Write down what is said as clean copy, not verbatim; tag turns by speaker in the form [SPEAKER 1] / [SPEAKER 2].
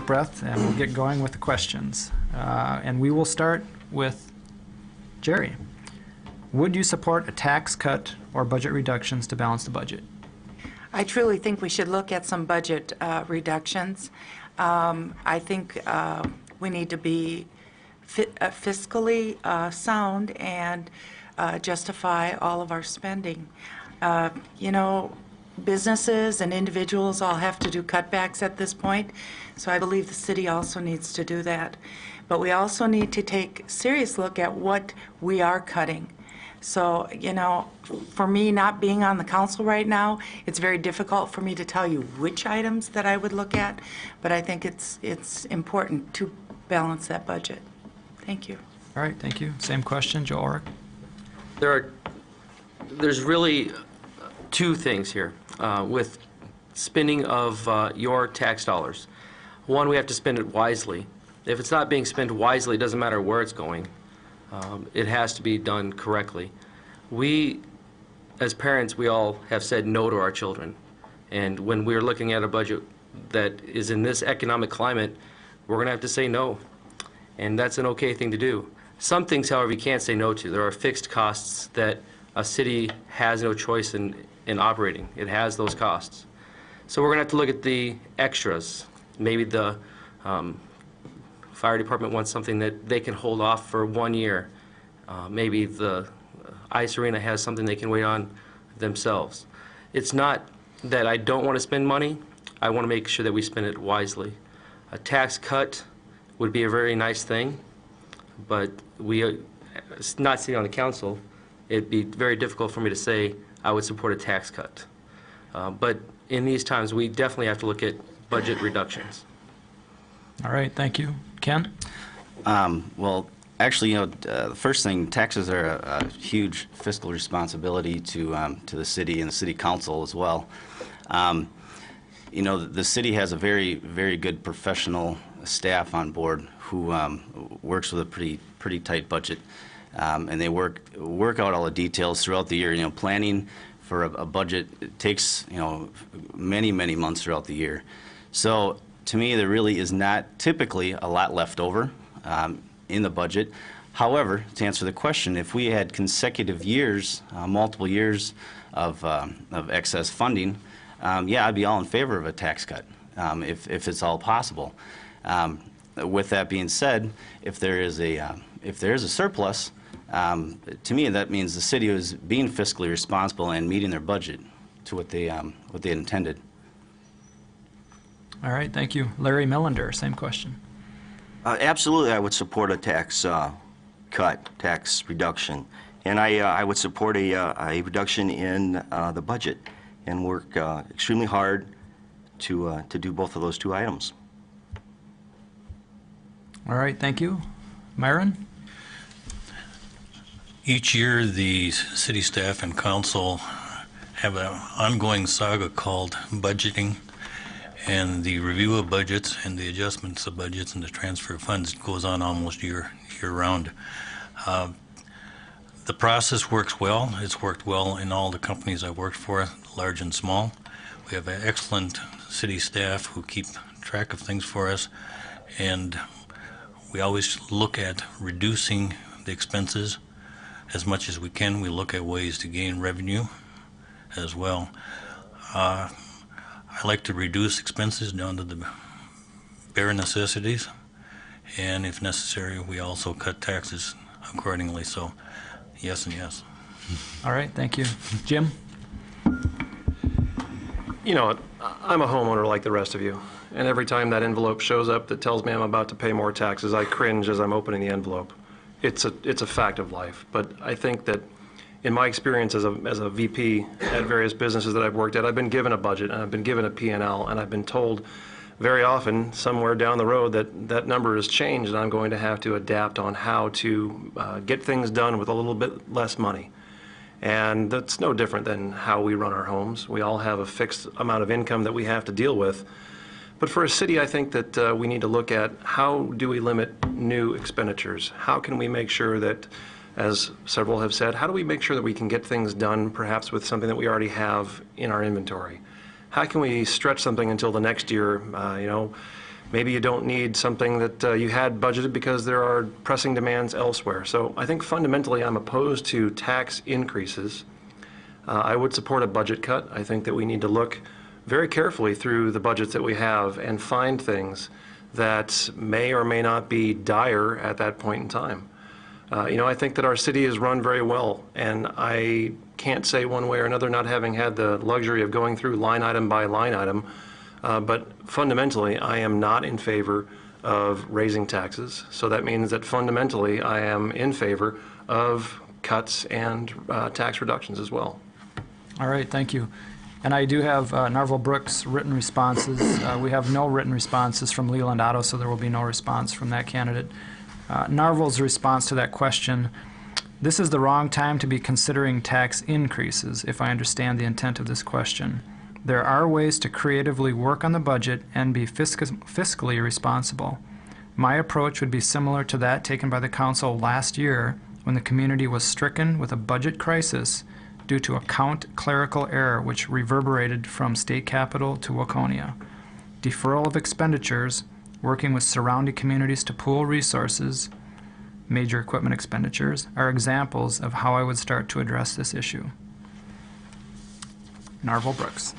[SPEAKER 1] deep breath, and we'll get going with the questions. And we will start with Jerry. Would you support a tax cut or budget reductions to balance the budget?
[SPEAKER 2] I truly think we should look at some budget reductions. I think we need to be fiscally sound and justify all of our spending. You know, businesses and individuals all have to do cutbacks at this point, so I believe the city also needs to do that. But we also need to take a serious look at what we are cutting. So, you know, for me, not being on the council right now, it's very difficult for me to tell you which items that I would look at, but I think it's important to balance that budget. Thank you.
[SPEAKER 1] All right, thank you. Same question, Joe Orrick.
[SPEAKER 3] There's really two things here with spending of your tax dollars. One, we have to spend it wisely. If it's not being spent wisely, it doesn't matter where it's going. It has to be done correctly. We, as parents, we all have said no to our children. And when we're looking at a budget that is in this economic climate, we're going to have to say no. And that's an okay thing to do. Some things, however, you can't say no to. There are fixed costs that a city has no choice in operating. It has those costs. So we're going to have to look at the extras. Maybe the fire department wants something that they can hold off for 1 year. Maybe the ice arena has something they can wait on themselves. It's not that I don't want to spend money. I want to make sure that we spend it wisely. A tax cut would be a very nice thing, but not sitting on the council, it'd be very difficult for me to say I would support a tax cut. But in these times, we definitely have to look at budget reductions.
[SPEAKER 1] All right, thank you. Ken?
[SPEAKER 4] Well, actually, you know, the first thing, taxes are a huge fiscal responsibility to the city and the city council as well. You know, the city has a very, very good professional staff on board who works with a pretty tight budget, and they work out all the details throughout the year. You know, planning for a budget, it takes, you know, many months throughout the year. So to me, there really is not typically a lot left over in the budget. However, to answer the question, if we had consecutive years, multiple years of excess funding, yeah, I'd be all in favor of a tax cut if it's all possible. With that being said, if there is a surplus, to me that means the city is being fiscally responsible and meeting their budget to what they intended.
[SPEAKER 1] All right, thank you. Larry Millender, same question.
[SPEAKER 5] Absolutely, I would support a tax cut, tax reduction, and I would support a reduction in the budget and work extremely hard to do both of those two items.
[SPEAKER 1] All right, thank you. Myron?
[SPEAKER 6] Each year, the city staff and council have an ongoing saga called budgeting, and the review of budgets and the adjustments of budgets and the transfer of funds goes on almost year round. The process works well. It's worked well in all the companies I've worked for, large and small. We have an excellent city staff who keep track of things for us, and we always look at reducing the expenses as much as we can. We look at ways to gain revenue as well. I like to reduce expenses down to the bare necessities, and if necessary, we also cut taxes accordingly. So, yes and yes.
[SPEAKER 1] All right, thank you. Jim?
[SPEAKER 7] You know, I'm a homeowner like the rest of you, and every time that envelope shows up that tells me I'm about to pay more taxes, I cringe as I'm opening the envelope. It's a fact of life, but I think that in my experience as a VP at various businesses that I've worked at, I've been given a budget and I've been given a P&L, and I've been told very often somewhere down the road that that number has changed and I'm going to have to adapt on how to get things done with a little bit less money. And that's no different than how we run our homes. We all have a fixed amount of income that we have to deal with. But for a city, I think that we need to look at how do we limit new expenditures? How can we make sure that, as several have said, how do we make sure that we can get things done perhaps with something that we already have in our inventory? How can we stretch something until the next year? You know, Maybe you don't need something that you had budgeted because there are pressing demands elsewhere. So I think fundamentally I'm opposed to tax increases. I would support a budget cut. I think that we need to look very carefully through the budgets that we have and find things that may or may not be dire at that point in time. I think that our city is run very well, and I can't say one way or another, not having had the luxury of going through line item by line item, but fundamentally I am not in favor of raising taxes. So that means that fundamentally I am in favor of cuts and tax reductions as well.
[SPEAKER 1] All right, thank you. And I do have Narvel Brooks' written responses. We have no written responses from Leland Otto, so there will be no response from that candidate. Narvel's response to that question: this is the wrong time to be considering tax increases, if I understand the intent of this question. There are ways to creatively work on the budget and be fiscally responsible. My approach would be similar to that taken by the council last year when the community was stricken with a budget crisis due to a count clerical error which reverberated from state capital to Waconia. Deferral of expenditures, working with surrounding communities to pool resources, major equipment expenditures, are examples of how I would start to address this issue. Narvel Brooks.